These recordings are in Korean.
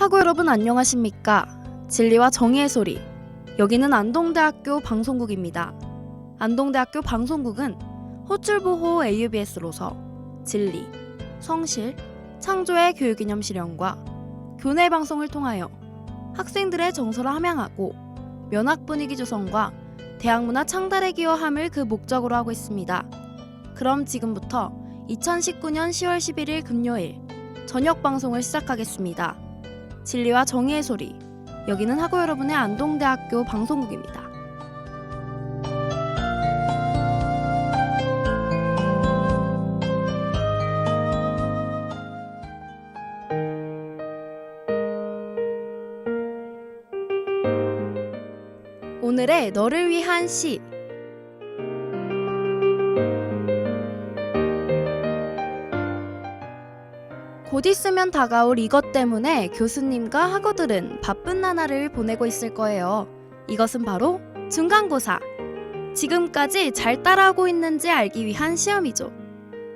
학우 여러분 안녕하십니까? 진리와 정의의 소리. 여기는 안동대학교 방송국입니다. 안동대학교 방송국은 호출보호 AUBS로서 진리, 성실, 창조의 교육이념 실현과 교내 방송을 통하여 학생들의 정서를 함양하고 면학 분위기 조성과 대학문화 창달에 기여함을 그 목적으로 하고 있습니다. 그럼 지금부터 2019년 10월 11일 금요일 저녁 방송을 시작하겠습니다. 진리와 정의의 소리. 여기는 학우 여러분의 안동대학교 방송국입니다. 오늘의 너를 위한 시. 곧 있으면 다가올 이것 때문에 교수님과 학우들은 바쁜 나날을 보내고 있을 거예요. 이것은 바로 중간고사. 지금까지 잘 따라하고 있는지 알기 위한 시험이죠.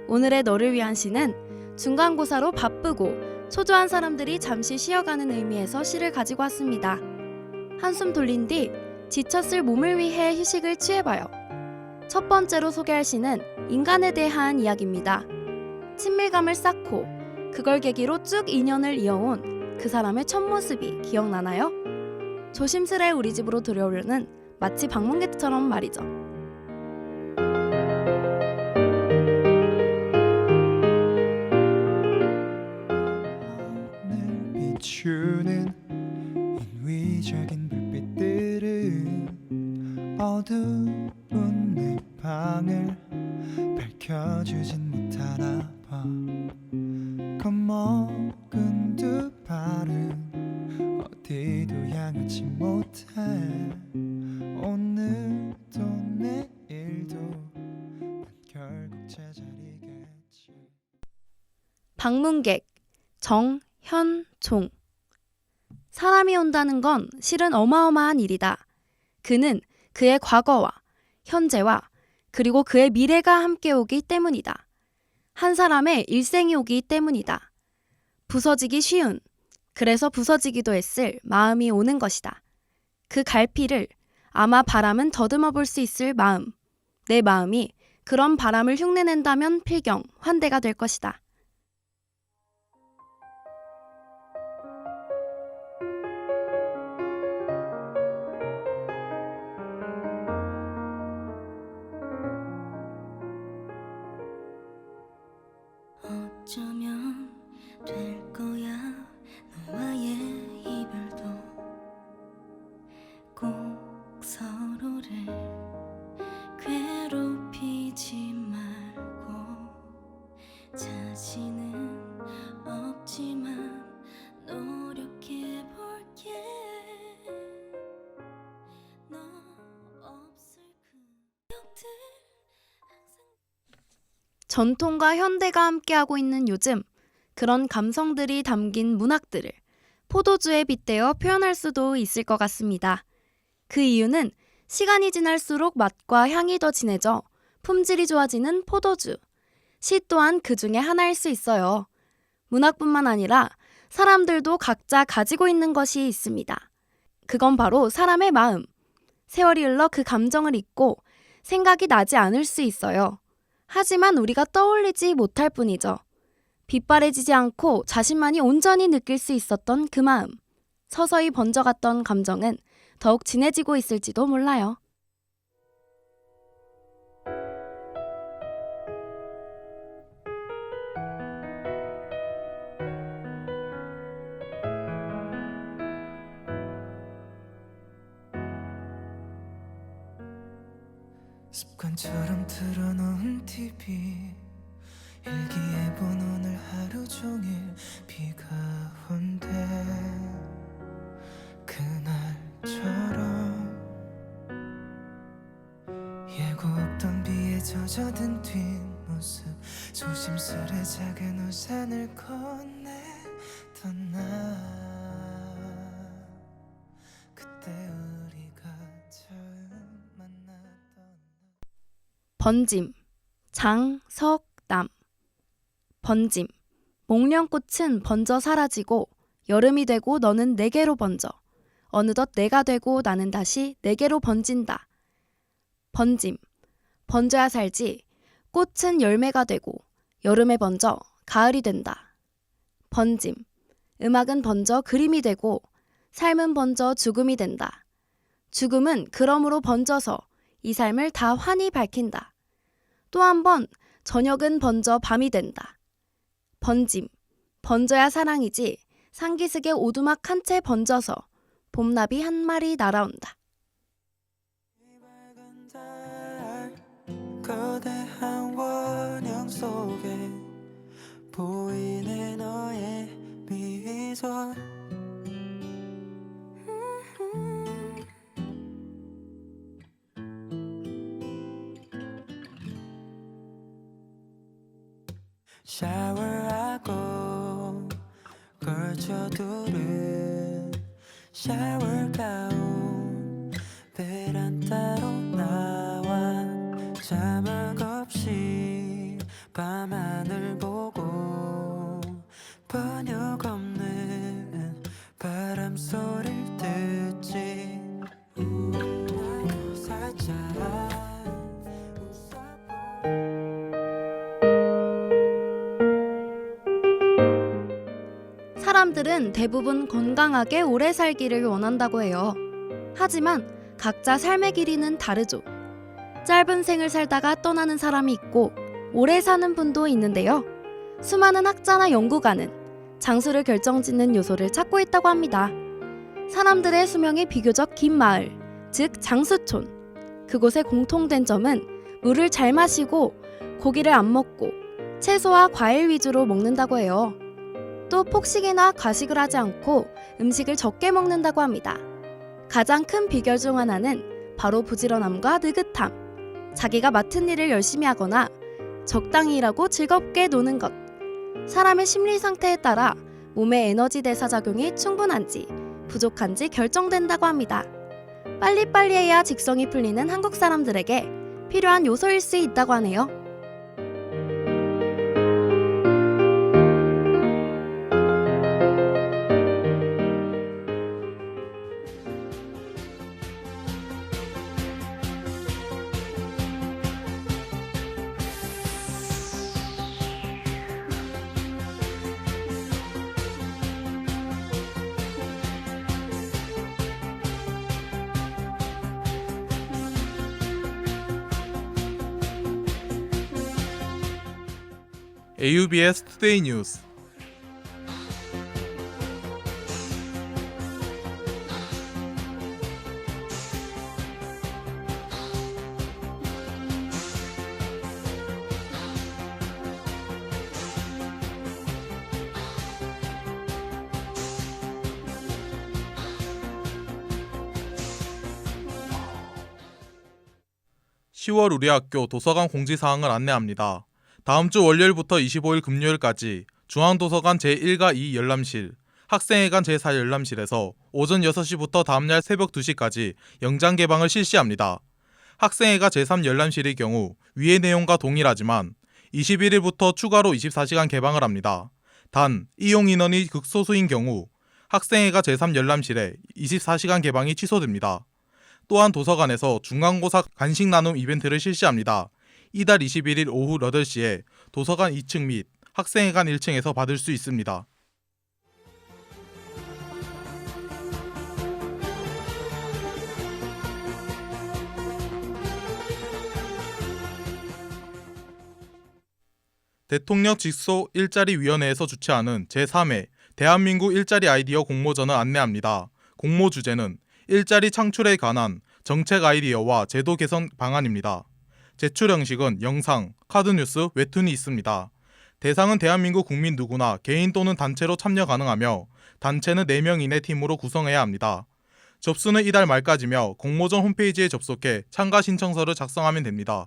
오늘의 너를 위한 시는 중간고사로 바쁘고 초조한 사람들이 잠시 쉬어가는 의미에서 시를 가지고 왔습니다. 한숨 돌린 뒤 지쳤을 몸을 위해 휴식을 취해봐요. 첫 번째로 소개할 시는 인간에 대한 이야기입니다. 친밀감을 쌓고 그걸 계기로 쭉 인연을 이어온 그 사람의 첫 모습이 기억나나요? 조심스레 우리 집으로 들여오려는 마치 방문객처럼 말이죠. 날 비추는 인위적인 불빛들은 어두운 내 방을 밝혀주진 못하나 봐. 겁먹은 두 발은 어디도 향하지 못해. 오늘도 내일도 난 결국 제자리겠지. 방문객 정현종. 사람이 온다는 건 실은 어마어마한 일이다. 그는 그의 과거와 현재와 그리고 그의 미래가 함께 오기 때문이다. 한 사람의 일생이 오기 때문이다. 부서지기 쉬운, 그래서 부서지기도 했을 마음이 오는 것이다. 그 갈피를 아마 바람은 더듬어 볼 수 있을 마음. 내 마음이 그런 바람을 흉내낸다면 필경, 환대가 될 것이다. 어쩌면 될 거야. 너와의 이별도 꼭 서로를 괴롭히지 말고. 자신은 없지만 노력해볼게. 너 없을 그 기억들. 전통과 현대가 함께하고 있는 요즘, 그런 감성들이 담긴 문학들을 포도주에 빗대어 표현할 수도 있을 것 같습니다. 그 이유는 시간이 지날수록 맛과 향이 더 진해져 품질이 좋아지는 포도주. 시 또한 그 중에 하나일 수 있어요. 문학뿐만 아니라 사람들도 각자 가지고 있는 것이 있습니다. 그건 바로 사람의 마음. 세월이 흘러 그 감정을 잊고 생각이 나지 않을 수 있어요. 하지만 우리가 떠올리지 못할 뿐이죠. 빗바래지지 않고 자신만이 온전히 느낄 수 있었던 그 마음. 서서히 번져갔던 감정은 더욱 진해지고 있을지도 몰라요. 습관처럼 틀어놓은 TV 일기예보는 오늘 하루 종일 비가 온대. 그날처럼 예고 없던 비에 젖어든 뒷모습. 조심스레 작은 우산을 건네던 나. 그때 우리가 처음 만났던 번짐, 장석남. 번짐, 목련꽃은 번져 사라지고 여름이 되고 너는 내게로 번져. 어느덧 내가 되고 나는 다시 내게로 번진다. 번짐. 번져야 살지. 꽃은 열매가 되고 여름에 번져 가을이 된다. 번짐. 음악은 번져 그림이 되고 삶은 번져 죽음이 된다. 죽음은 그러므로 번져서 이 삶을 다 환히 밝힌다. 또 한 번 저녁은 번져 밤이 된다. 번짐. 번져야 사랑이지. 상기슭에 오두막 한 채 번져서 봄나비 한 마리 날아온다. 밝은 달, 거대한 원형 속에 보이네 너의 미소. 샤워하고 걸쳐두른 샤워 가운 베란다로 나와 자막 없이 밤하늘 보고 번역 없는 바람 소리를 듣지. 나도 살짝 사람들은 대부분 건강하게 오래 살기를 원한다고 해요. 하지만 각자 삶의 길이는 다르죠. 짧은 생을 살다가 떠나는 사람이 있고 오래 사는 분도 있는데요. 수많은 학자나 연구가는 장수를 결정짓는 요소를 찾고 있다고 합니다. 사람들의 수명이 비교적 긴 마을, 즉 장수촌. 그곳의 공통된 점은 물을 잘 마시고 고기를 안 먹고 채소와 과일 위주로 먹는다고 해요. 또 폭식이나 과식을 하지 않고 음식을 적게 먹는다고 합니다. 가장 큰 비결 중 하나는 바로 부지런함과 느긋함. 자기가 맡은 일을 열심히 하거나 적당히 일하고 즐겁게 노는 것. 사람의 심리 상태에 따라 몸의 에너지 대사 작용이 충분한지 부족한지 결정된다고 합니다. 빨리빨리 해야 직성이 풀리는 한국 사람들에게 필요한 요소일 수 있다고 하네요. AUBS 투데이 뉴스. (10월) 우리 학교 도서관 공지사항을 안내합니다. 다음 주 월요일부터 25일 금요일까지 중앙도서관 제1과 2 열람실, 학생회관 제4 열람실에서 오전 6시부터 다음날 새벽 2시까지 영장 개방을 실시합니다. 학생회가 제3 열람실의 경우 위의 내용과 동일하지만 21일부터 추가로 24시간 개방을 합니다. 단, 이용 인원이 극소수인 경우 학생회가 제3 열람실에 24시간 개방이 취소됩니다. 또한 도서관에서 중간고사 간식 나눔 이벤트를 실시합니다. 이달 21일 오후 8시에 도서관 2층 및 학생회관 1층에서 받을 수 있습니다. 대통령 직속 일자리위원회에서 주최하는 제3회 대한민국 일자리 아이디어 공모전을 안내합니다. 공모 주제는 일자리 창출에 관한 정책 아이디어와 제도 개선 방안입니다. 제출 형식은 영상, 카드뉴스, 웹툰이 있습니다. 대상은 대한민국 국민 누구나 개인 또는 단체로 참여 가능하며 단체는 4명 이내 팀으로 구성해야 합니다. 접수는 이달 말까지며 공모전 홈페이지에 접속해 참가 신청서를 작성하면 됩니다.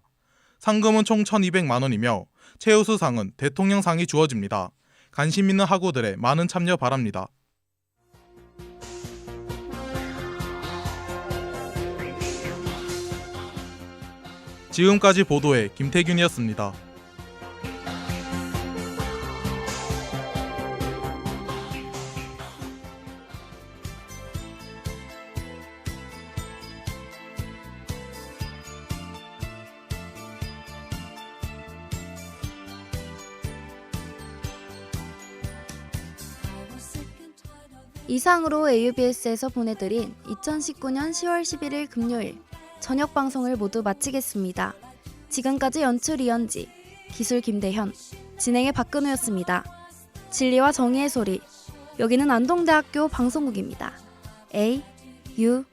상금은 총 1,200만 원이며 최우수상은 대통령상이 주어집니다. 관심 있는 학우들의 많은 참여 바랍니다. 지금까지 보도에 김태균이었습니다. 이상으로 AUBS에서 보내드린 2019년 10월 11일 금요일 저녁 방송을 모두 마치겠습니다. 지금까지 연출 이현지, 기술 김대현, 진행의 박근우였습니다. 진리와 정의의 소리, 여기는 안동대학교 방송국입니다. AUBS